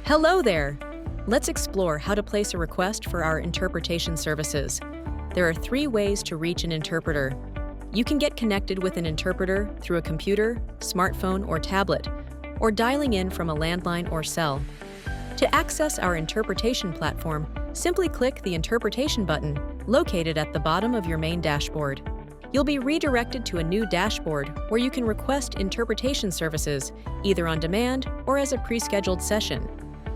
Hello there! Let's explore how to place a request for our interpretation services. There are 3 ways to reach an interpreter. You can get connected with an interpreter through a computer, smartphone, or tablet, or dialing in from a landline or cell. To access our interpretation platform, simply click the Interpretation button located at the bottom of your main dashboard. You'll be redirected to a new dashboard where you can request interpretation services, either on demand or as a pre-scheduled session.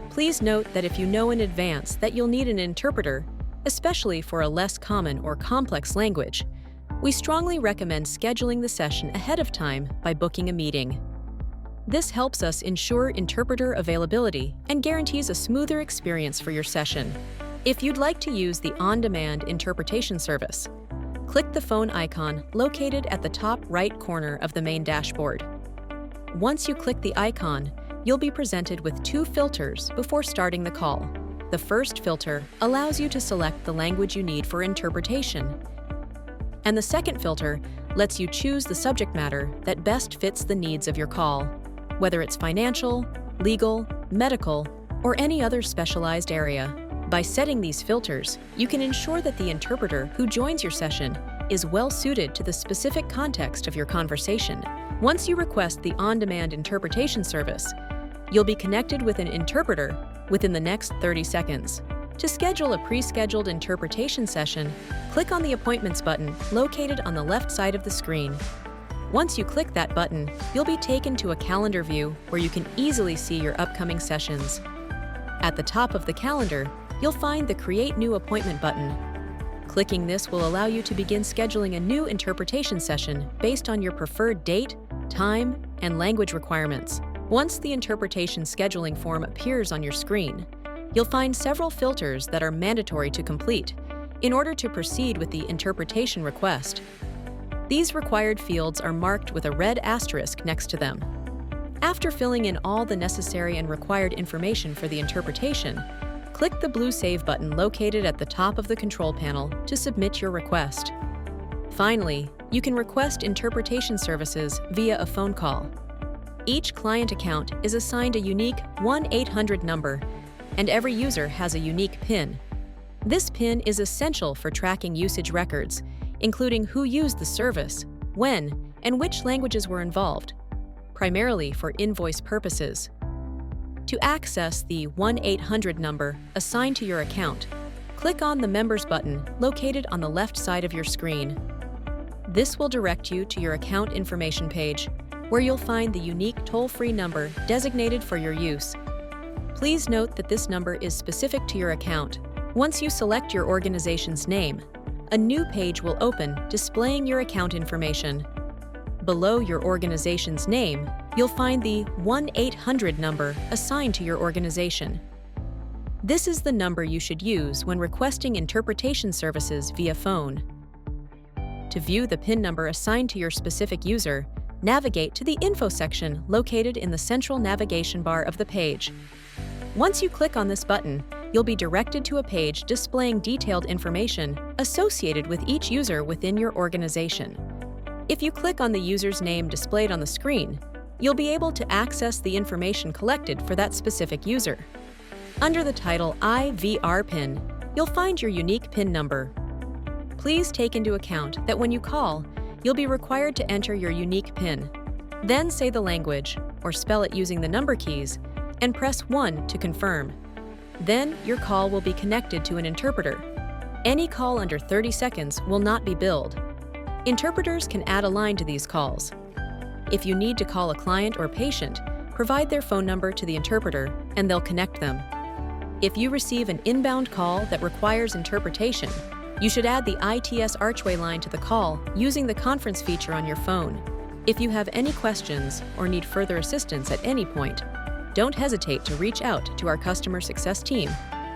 Please note that if you know in advance that you'll need an interpreter, especially for a less common or complex language, we strongly recommend scheduling the session ahead of time by booking a meeting. This helps us ensure interpreter availability and guarantees a smoother experience for your session. If you'd like to use the on-demand interpretation service, click the phone icon located at the top right corner of the main dashboard. Once you click the icon, you'll be presented with 2 filters before starting the call. The first filter allows you to select the language you need for interpretation, and the second filter lets you choose the subject matter that best fits the needs of your call, whether it's financial, legal, medical, or any other specialized area. By setting these filters, you can ensure that the interpreter who joins your session is well suited to the specific context of your conversation. Once you request the on-demand interpretation service, you'll be connected with an interpreter within the next 30 seconds. To schedule a pre-scheduled interpretation session, click on the Appointments button located on the left side of the screen. Once you click that button, you'll be taken to a calendar view where you can easily see your upcoming sessions. At the top of the calendar, you'll find the Create New Appointment button. Clicking this will allow you to begin scheduling a new interpretation session based on your preferred date, time, and language requirements. Once the interpretation scheduling form appears on your screen, you'll find several filters that are mandatory to complete in order to proceed with the interpretation request. These required fields are marked with a red asterisk next to them. After filling in all the necessary and required information for the interpretation, click the blue Save button located at the top of the control panel to submit your request. Finally, you can request interpretation services via a phone call. Each client account is assigned a unique 1-800 number, and every user has a unique PIN. This PIN is essential for tracking usage records, including who used the service, when, and which languages were involved, primarily for invoice purposes. To access the 1-800 number assigned to your account, click on the Members button located on the left side of your screen. This will direct you to your account information page, where you'll find the unique toll-free number designated for your use. Please note that this number is specific to your account. Once you select your organization's name, a new page will open displaying your account information. Below your organization's name, you'll find the 1-800 number assigned to your organization. This is the number you should use when requesting interpretation services via phone. To view the PIN number assigned to your specific user, navigate to the Info section located in the central navigation bar of the page. Once you click on this button, you'll be directed to a page displaying detailed information associated with each user within your organization. If you click on the user's name displayed on the screen, you'll be able to access the information collected for that specific user. Under the title IVR PIN, you'll find your unique PIN number. Please take into account that when you call, you'll be required to enter your unique PIN. Then say the language, or spell it using the number keys, and press 1 to confirm. Then your call will be connected to an interpreter. Any call under 30 seconds will not be billed. Interpreters can add a line to these calls. If you need to call a client or patient, provide their phone number to the interpreter and they'll connect them. If you receive an inbound call that requires interpretation, you should add the ITS Archway line to the call using the conference feature on your phone. If you have any questions or need further assistance at any point, don't hesitate to reach out to our customer success team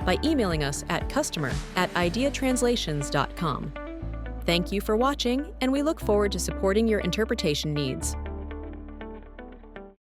by emailing us at customer@ideatranslations.com. Thank you for watching, and we look forward to supporting your interpretation needs.